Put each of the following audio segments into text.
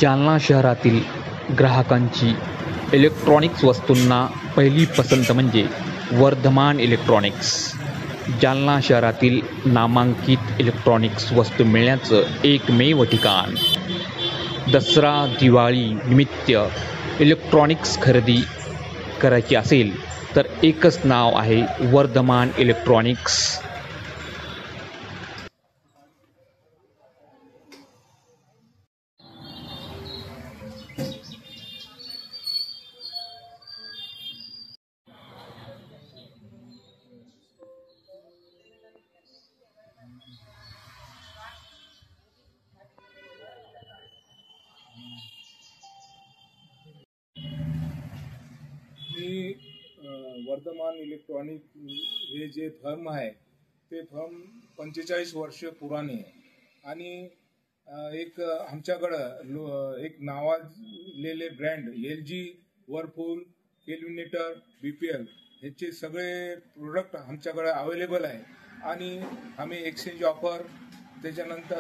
जालना शहरातील ग्राहकांची इलेक्ट्रॉनिक्स वस्तूंना पहिली पसंत म्हणजे वर्धमान इलेक्ट्रॉनिक्स. जालना शहरातील नामांकित इलेक्ट्रॉनिक्स वस्तू मिळण्याचं एकमेव ठिकाण. दसरा दिवाळी निमित्त इलेक्ट्रॉनिक्स खरेदी करायची असेल तर एकच नाव आहे, वर्धमान इलेक्ट्रॉनिक्स. मी वर्धमान इलेक्ट्रॉनिक हे जे फर्म आहे ते फर्म 45 वर्ष पुराणे आहे आणि एक आमच्याकडं एक नावाजलेले brand LG, Whirlpool, Kelvinator, BPL ह्याचे सगळे प्रोडक्ट आमच्याकडे अवेलेबल आहे आणि आम्ही एक्सचेंज ऑफर, त्याच्यानंतर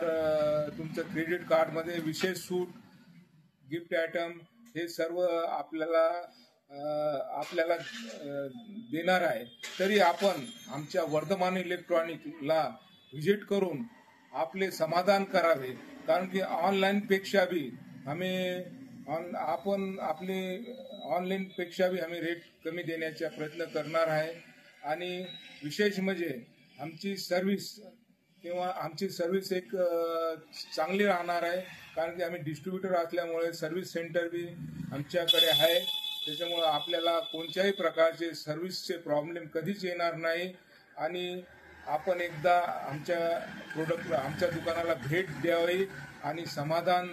तुमचं क्रेडिट कार्डमध्ये विशेष सूट, गिफ्ट आयटम हे सर्व आपल्याला देणार आहे. तरी आपण आमच्या वर्धमान इलेक्ट्रॉनिकला व्हिजिट करून आपले समाधान करावे, कारण की ऑनलाईनपेक्षा बी आम्ही रेट कमी देण्याचा प्रयत्न करणार आहे. आणि विशेष म्हणजे आमची सर्व्हिस एक चांगली राहणार आहे, कारण की आम्ही डिस्ट्रीब्युटर असल्यामुळे सर्व्हिस सेंटर बी आमच्याकडे आहे. त्याच्यामुळे आपल्याला कोणत्याही प्रकारचे सर्व्हिसचे प्रॉब्लेम कधीच येणार नाही. आणि आपण एकदा आमच्या दुकानाला भेट द्यावी आणि समाधान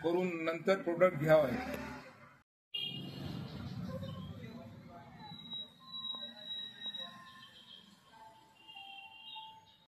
करून नंतर प्रोडक्ट घ्यावे.